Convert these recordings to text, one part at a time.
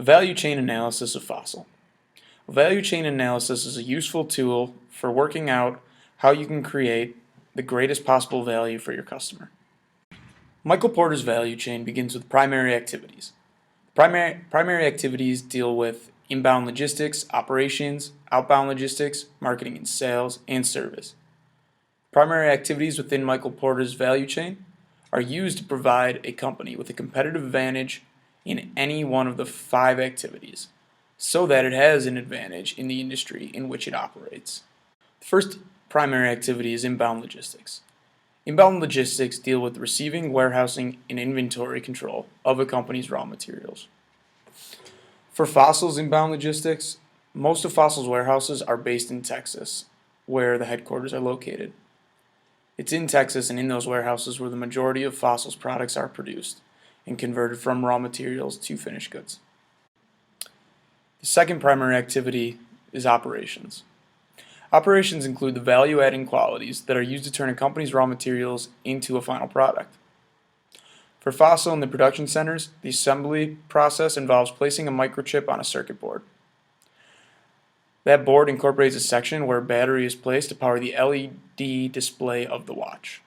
A value chain analysis of Fossil. A value chain analysis is a useful tool for working out how you can create the greatest possible value for your customer. Michael Porter's value chain begins with primary activities. Primary activities deal with inbound logistics, operations, outbound logistics, marketing and sales, and service. Primary activities within Michael Porter's value chain are used to provide a company with a competitive advantage in any one of the 5 activities, so that it has an advantage in the industry in which it operates. The first primary activity is inbound logistics. Inbound logistics deal with receiving, warehousing, and inventory control of a company's raw materials. For Fossil's inbound logistics, most of Fossil's warehouses are based in Texas, where the headquarters are located. It's in Texas and in those warehouses where the majority of Fossil's products are produced and converted from raw materials to finished goods. The second primary activity is operations. Operations include the value-adding qualities that are used to turn a company's raw materials into a final product. For Fossil in the production centers, the assembly process involves placing a microchip on a circuit board. That board incorporates a section where a battery is placed to power the LED display of the watch.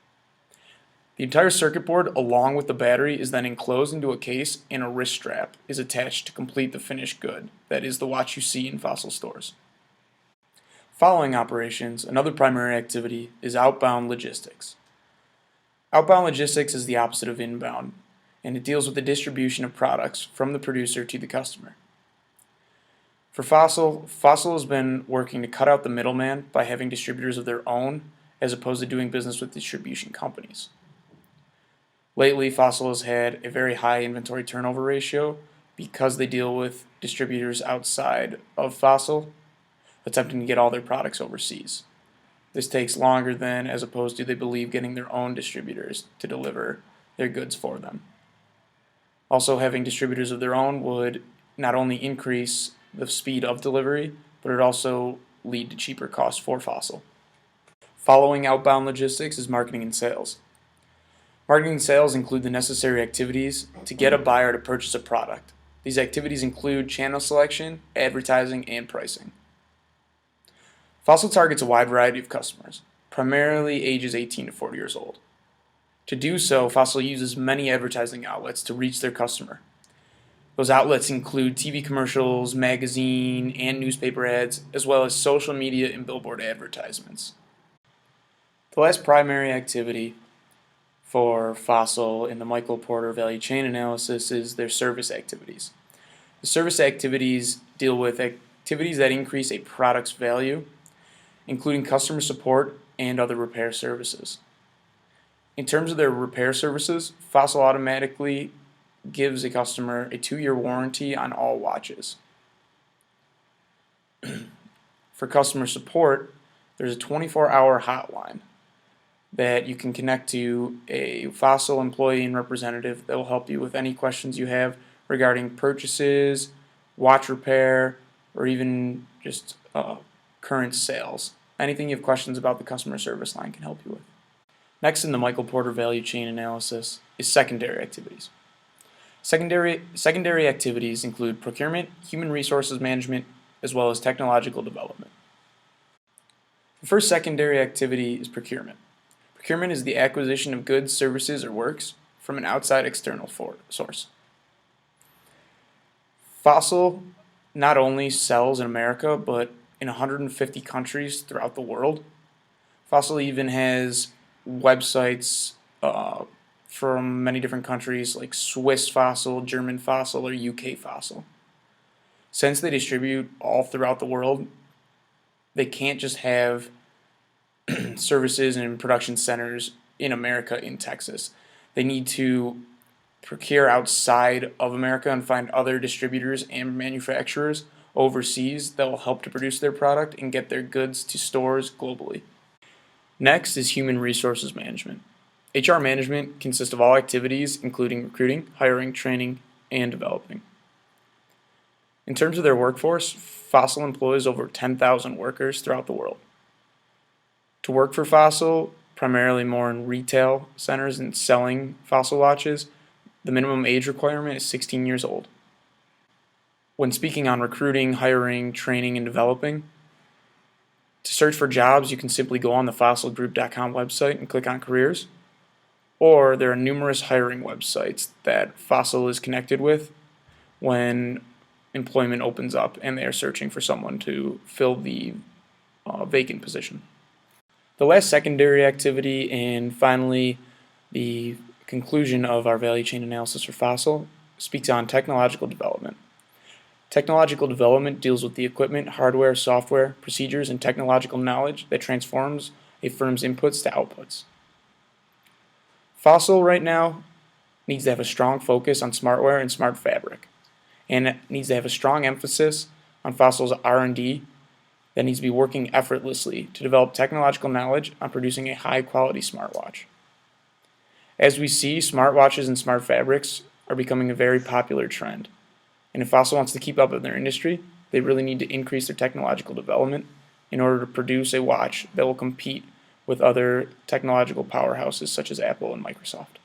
The entire circuit board, along with the battery, is then enclosed into a case, and a wrist strap is attached to complete the finished good, that is, the watch you see in Fossil stores. Following operations, another primary activity is outbound logistics. Outbound logistics is the opposite of inbound, and it deals with the distribution of products from the producer to the customer. For Fossil has been working to cut out the middleman by having distributors of their own, as opposed to doing business with distribution companies. Lately, Fossil has had a very high inventory turnover ratio because they deal with distributors outside of Fossil, attempting to get all their products overseas. This takes longer than as opposed to they believe getting their own distributors to deliver their goods for them. Also, having distributors of their own would not only increase the speed of delivery, but it also lead to cheaper costs for Fossil. Following outbound logistics is marketing and sales. Marketing and sales include the necessary activities to get a buyer to purchase a product. These activities include channel selection, advertising, and pricing. Fossil targets a wide variety of customers, primarily ages 18 to 40 years old. To do so, Fossil uses many advertising outlets to reach their customer. Those outlets include TV commercials, magazine, and newspaper ads, as well as social media and billboard advertisements. The last primary activity for Fossil in the Michael Porter value chain analysis is their service activities. The service activities deal with activities that increase a product's value, including customer support and other repair services. In terms of their repair services, Fossil automatically gives a customer a 2-year warranty on all watches. For customer support, there's a 24-hour hotline that you can connect to a Fossil employee and representative that will help you with any questions you have regarding purchases, watch repair, or even just current sales. Anything you have questions about, the customer service line can help you with. Next in the Michael Porter value chain analysis is secondary activities. Secondary activities include procurement, human resources management, as well as technological development. The first secondary activity is procurement. Procurement is the acquisition of goods, services, or works from an outside external source. Fossil not only sells in America, but in 150 countries throughout the world. Fossil even has websites from many different countries like Swiss Fossil, German Fossil, or UK Fossil. Since they distribute all throughout the world, they can't just have services and production centers in America, in Texas. They need to procure outside of America and find other distributors and manufacturers overseas that will help to produce their product and get their goods to stores globally. Next is human resources management. HR management consists of all activities including recruiting, hiring, training, and developing. In terms of their workforce, Fossil employs over 10,000 workers throughout the world. To work for Fossil, primarily more in retail centers and selling Fossil watches, the minimum age requirement is 16 years old. When speaking on recruiting, hiring, training, and developing, to search for jobs, you can simply go on the fossilgroup.com website and click on careers, or there are numerous hiring websites that Fossil is connected with when employment opens up and they are searching for someone to fill the vacant position. The last secondary activity, and finally the conclusion of our value chain analysis for Fossil, speaks on technological development. Technological development deals with the equipment, hardware, software, procedures, and technological knowledge that transforms a firm's inputs to outputs. Fossil right now needs to have a strong focus on smartware and smart fabric, and it needs to have a strong emphasis on Fossil's R&D that needs to be working effortlessly to develop technological knowledge on producing a high-quality smartwatch. As we see, smartwatches and smart fabrics are becoming a very popular trend, and if Fossil wants to keep up with their industry, they really need to increase their technological development in order to produce a watch that will compete with other technological powerhouses such as Apple and Microsoft.